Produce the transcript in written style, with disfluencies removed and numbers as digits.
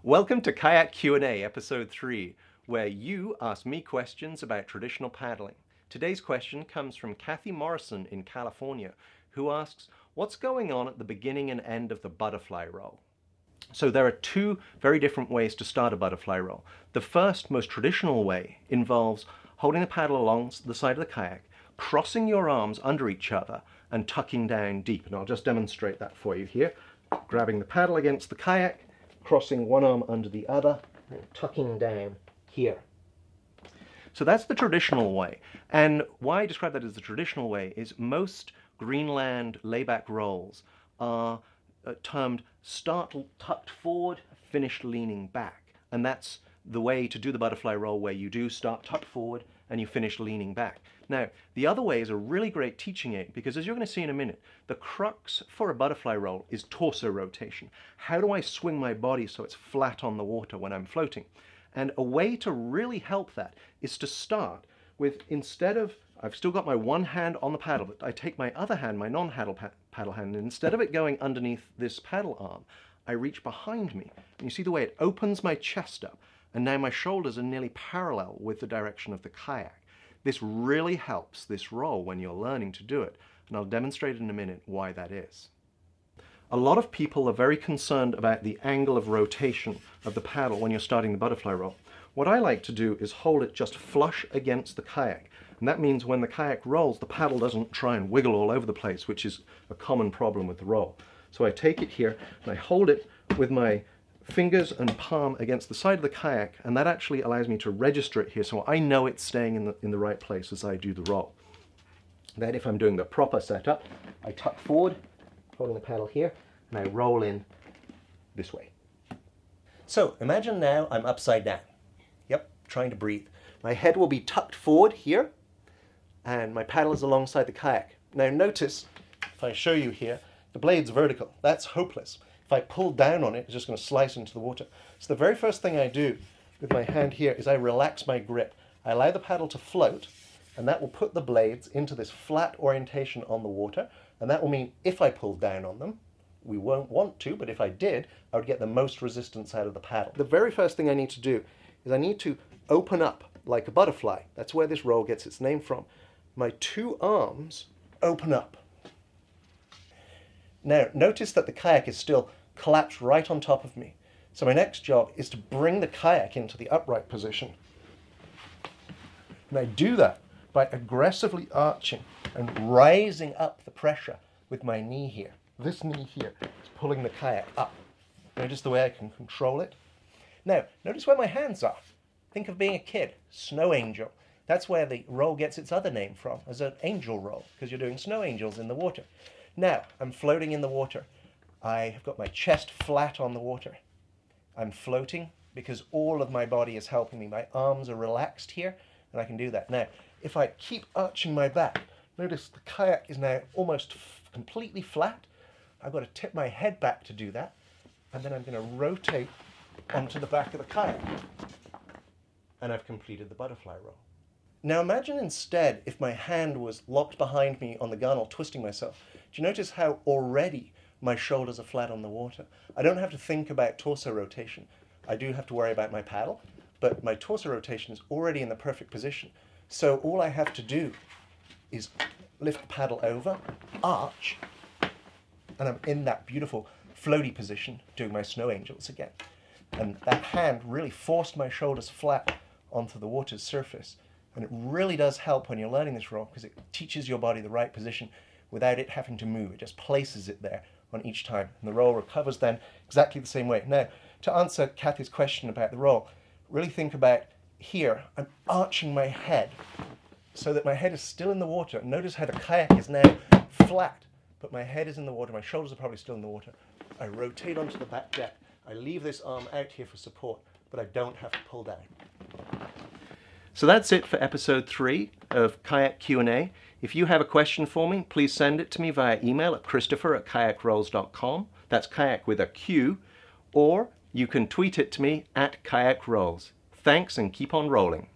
Welcome to Kayak Q&A, episode 3, where you ask me questions about traditional paddling. Today's question comes from Kathy Morrison in California, who asks, what's going on at the beginning and end of the butterfly roll? So there are two very different ways to start a butterfly roll. The first, most traditional way involves holding the paddle along the side of the kayak, crossing your arms under each other and tucking down deep. And I'll just demonstrate that for you here. Grabbing the paddle against the kayak, crossing one arm under the other, and tucking down here. So that's the traditional way. And why I describe that as the traditional way is most Greenland layback rolls are termed start tucked forward, finish leaning back. And that's the way to do the butterfly roll, where you do start tucked forward and you finish leaning back. Now, the other way is a really great teaching aid, because as you're going to see in a minute, the crux for a butterfly roll is torso rotation. How do I swing my body so it's flat on the water when I'm floating? And a way to really help that is to start with, instead of, I've still got my one hand on the paddle, but I take my other hand, my non-paddle paddle hand, and instead of it going underneath this paddle arm, I reach behind me. And you see the way it opens my chest up, and now my shoulders are nearly parallel with the direction of the kayak. This really helps this roll when you're learning to do it, and I'll demonstrate in a minute why that is. A lot of people are very concerned about the angle of rotation of the paddle when you're starting the butterfly roll. What I like to do is hold it just flush against the kayak, and that means when the kayak rolls, the paddle doesn't try and wiggle all over the place, which is a common problem with the roll. So I take it here and I hold it with my fingers and palm against the side of the kayak, and that actually allows me to register it here, so I know it's staying in the right place as I do the roll. Then if I'm doing the proper setup, I tuck forward, holding the paddle here, and I roll in this way. So imagine now I'm upside down. Yep, trying to breathe. My head will be tucked forward here, and my paddle is alongside the kayak. Now notice, if I show you here, the blade's vertical. That's hopeless. If I pull down on it, it's just going to slice into the water. So the very first thing I do with my hand here is I relax my grip. I allow the paddle to float, and that will put the blades into this flat orientation on the water, and that will mean if I pull down on them, we won't want to, but if I did, I would get the most resistance out of the paddle. The very first thing I need to do is I need to open up like a butterfly. That's where this roll gets its name from. My two arms open up. Now, notice that the kayak is still collapsed right on top of me. So my next job is to bring the kayak into the upright position. And I do that by aggressively arching and rising up the pressure with my knee here. This knee here is pulling the kayak up. Notice the way I can control it. Now, notice where my hands are. Think of being a kid, snow angel. That's where the roll gets its other name from, as an angel roll, because you're doing snow angels in the water. Now, I'm floating in the water. I have got my chest flat on the water. I'm floating because all of my body is helping me. My arms are relaxed here, and I can do that. Now, if I keep arching my back, notice the kayak is now almost completely flat. I've got to tip my head back to do that, and then I'm going to rotate onto the back of the kayak. And I've completed the butterfly roll. Now imagine instead if my hand was locked behind me on the gunwale, twisting myself. Do you notice how already my shoulders are flat on the water? I don't have to think about torso rotation. I do have to worry about my paddle, but my torso rotation is already in the perfect position. So all I have to do is lift the paddle over, arch, and I'm in that beautiful floaty position doing my snow angels again. And that hand really forced my shoulders flat onto the water's surface. And it really does help when you're learning this roll, because it teaches your body the right position without it having to move. It just places it there on each time. And the roll recovers then exactly the same way. Now, to answer Kathy's question about the roll, really think about here. I'm arching my head so that my head is still in the water. Notice how the kayak is now flat, but my head is in the water. My shoulders are probably still in the water. I rotate onto the back deck. I leave this arm out here for support, but I don't have to pull down. So that's it for episode 3 of Kayak Q&A. If you have a question for me, please send it to me via email at christopher@kayakrolls.com. That's kayak with a Q. Or you can tweet it to me at kayakrolls. Thanks, and keep on rolling.